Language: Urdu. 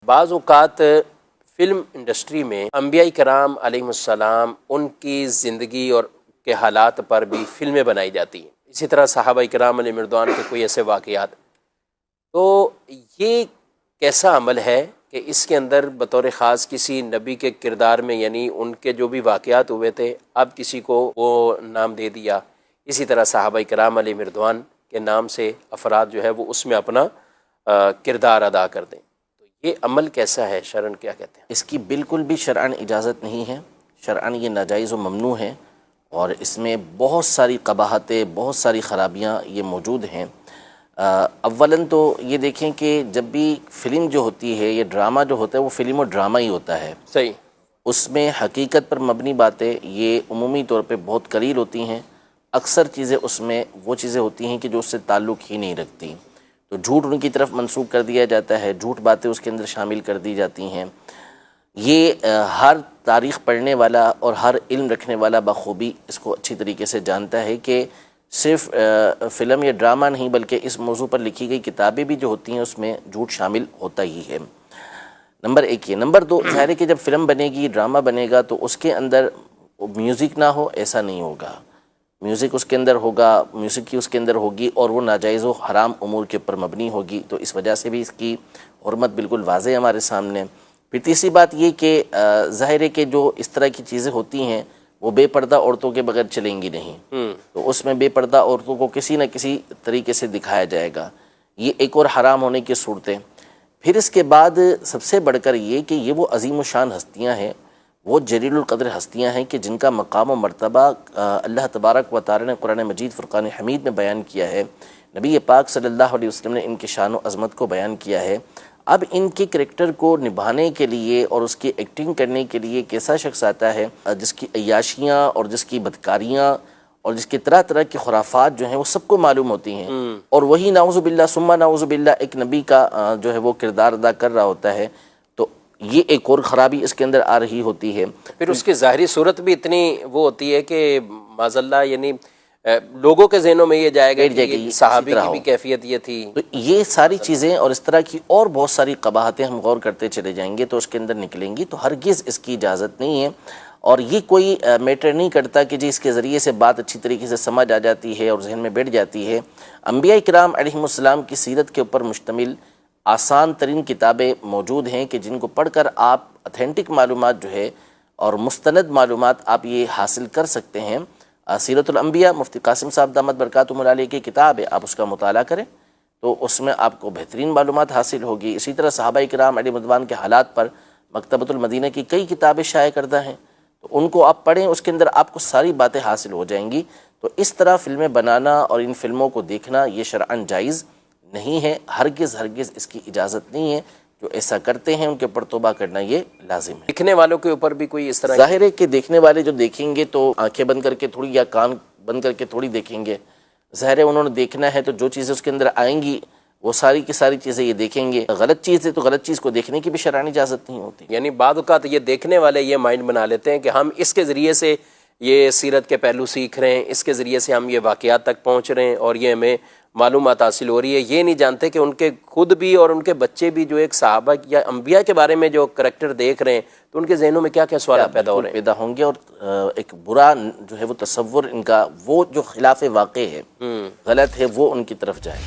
بعض اوقات فلم انڈسٹری میں انبیاء کرام علیہ السلام ان کی زندگی اور کے حالات پر بھی فلمیں بنائی جاتی ہیں، اسی طرح صحابہ کرام علیہ مردوان کے کوئی ایسے واقعات. تو یہ کیسا عمل ہے کہ اس کے اندر بطور خاص کسی نبی کے کردار میں، یعنی ان کے جو بھی واقعات ہوئے تھے اب کسی کو وہ نام دے دیا، اسی طرح صحابہ کرام علیہ مردوان کے نام سے افراد جو ہے وہ اس میں اپنا کردار ادا کر دیں. تو یہ عمل کیسا ہے، شرعاً کیا کہتے ہیں؟ اس کی بالکل بھی شرعاً اجازت نہیں ہے، شرعاً یہ ناجائز و ممنوع ہے، اور اس میں بہت ساری قباحتیں، بہت ساری خرابیاں یہ موجود ہیں. اولاً تو یہ دیکھیں کہ جب بھی فلم جو ہوتی ہے، یہ ڈرامہ جو ہوتا ہے وہ فلم و ڈرامہ ہی ہوتا ہے. صحیح. اس میں حقیقت پر مبنی باتیں یہ عمومی طور پہ بہت قلیل ہوتی ہیں. اکثر چیزیں اس میں وہ چیزیں ہوتی ہیں کہ جو اس سے تعلق ہی نہیں رکھتی، تو جھوٹ ان کی طرف منسوب کر دیا جاتا ہے، جھوٹ باتیں اس کے اندر شامل کر دی جاتی ہیں. یہ ہر تاریخ پڑھنے والا اور ہر علم رکھنے والا بخوبی اس کو اچھی طریقے سے جانتا ہے کہ صرف فلم یا ڈرامہ نہیں بلکہ اس موضوع پر لکھی گئی کتابیں بھی جو ہوتی ہیں اس میں جھوٹ شامل ہوتا ہی ہے. نمبر ایک یہ. نمبر دو، ظاہر ہے کہ جب فلم بنے گی، ڈرامہ بنے گا تو اس کے اندر میوزک نہ ہو ایسا نہیں ہوگا. میوزک اس کے اندر ہوگا، موسیقی اس کے اندر ہوگی، اور وہ ناجائز و حرام امور کے اوپر مبنی ہوگی، تو اس وجہ سے بھی اس کی حرمت بالکل واضح ہمارے سامنے. پھر تیسری بات یہ کہ ظاہر ہے کہ جو اس طرح کی چیزیں ہوتی ہیں وہ بے پردہ عورتوں کے بغیر چلیں گی نہیں، تو اس میں بے پردہ عورتوں کو کسی نہ کسی طریقے سے دکھایا جائے گا. یہ ایک اور حرام ہونے کی صورتیں. پھر اس کے بعد سب سے بڑھ کر یہ کہ یہ وہ عظیم و شان ہستیاں ہیں، وہ جلیل القدر ہستیاں ہیں کہ جن کا مقام و مرتبہ اللہ تبارک و تعالی نے قرآن مجید فرقان حمید میں بیان کیا ہے. نبی پاک صلی اللہ علیہ وسلم نے ان کی شان و عظمت کو بیان کیا ہے. اب ان کے کریکٹر کو نبھانے کے لیے اور اس کی ایکٹنگ کرنے کے لیے کیسا شخص آتا ہے جس کی عیاشیاں اور جس کی بدکاریاں اور جس کی طرح طرح کی خرافات جو ہیں وہ سب کو معلوم ہوتی ہیں، اور وہی نعوذ باللہ ثم نعوذ باللہ ایک نبی کا جو ہے وہ کردار ادا کر رہا ہوتا ہے، تو یہ ایک اور خرابی اس کے اندر آ رہی ہوتی ہے. پھر اس کی ظاہری صورت بھی اتنی وہ ہوتی ہے کہ معاذاللہ یعنی لوگوں کے ذہنوں میں یہ جائے گا کہ صحابی کی بھی کیفیت یہ تھی. تو یہ ساری چیزیں اور اس طرح کی اور بہت ساری قباحتیں ہم غور کرتے چلے جائیں گے تو اس کے اندر نکلیں گی، تو ہرگز اس کی اجازت نہیں ہے. اور یہ کوئی میٹر نہیں کرتا کہ جی اس کے ذریعے سے بات اچھی طریقے سے سمجھ آ جاتی ہے اور ذہن میں بیٹھ جاتی ہے. انبیاء کرام علیہ السلام کی سیرت کے اوپر مشتمل آسان ترین کتابیں موجود ہیں کہ جن کو پڑھ کر آپ اتھینٹک معلومات جو ہے اور مستند معلومات آپ یہ حاصل کر سکتے ہیں. سیرت الانبیاء مفتی قاسم صاحب دامت برکاتہم علیہ کی کتاب ہے، آپ اس کا مطالعہ کریں تو اس میں آپ کو بہترین معلومات حاصل ہوگی. اسی طرح صحابہ کرام علیہ رضوان کے حالات پر مکتبۃ المدینہ کی کئی کتابیں شائع کردہ ہیں، تو ان کو آپ پڑھیں، اس کے اندر آپ کو ساری باتیں حاصل ہو جائیں گی. تو اس طرح فلمیں بنانا اور ان فلموں کو دیکھنا یہ شرعاً جائز نہیں ہے، ہرگز ہرگز اس کی اجازت نہیں ہے. جو ایسا کرتے ہیں ان کے اوپر توبہ کرنا یہ لازم ہے. دیکھنے والوں کے اوپر بھی کوئی اس طرح ظاہر ہے کہ دیکھنے والے جو دیکھیں گے تو آنکھیں بند کر کے تھوڑی یا کان بند کر کے تھوڑی دیکھیں گے. ظاہر ہے انہوں نے دیکھنا ہے تو جو چیزیں اس کے اندر آئیں گی وہ ساری کی ساری چیزیں یہ دیکھیں گے. غلط چیز ہے تو غلط چیز کو دیکھنے کی بھی شرعاً اجازت نہیں ہوتی. یعنی بعض اوقات یہ دیکھنے والے یہ مائنڈ بنا لیتے ہیں کہ ہم اس کے ذریعے سے یہ سیرت کے پہلو سیکھ رہے ہیں، اس کے ذریعے سے ہم یہ واقعات تک پہنچ رہے ہیں اور یہ ہمیں معلومات حاصل ہو رہی ہے. یہ نہیں جانتے کہ ان کے خود بھی اور ان کے بچے بھی جو ایک صحابہ یا انبیاء کے بارے میں جو کریکٹر دیکھ رہے ہیں تو ان کے ذہنوں میں کیا کیا سوالات پیدا ہوں گے، اور ایک برا جو ہے وہ تصور ان کا وہ جو خلاف واقع ہے، غلط ہے، وہ ان کی طرف جائے.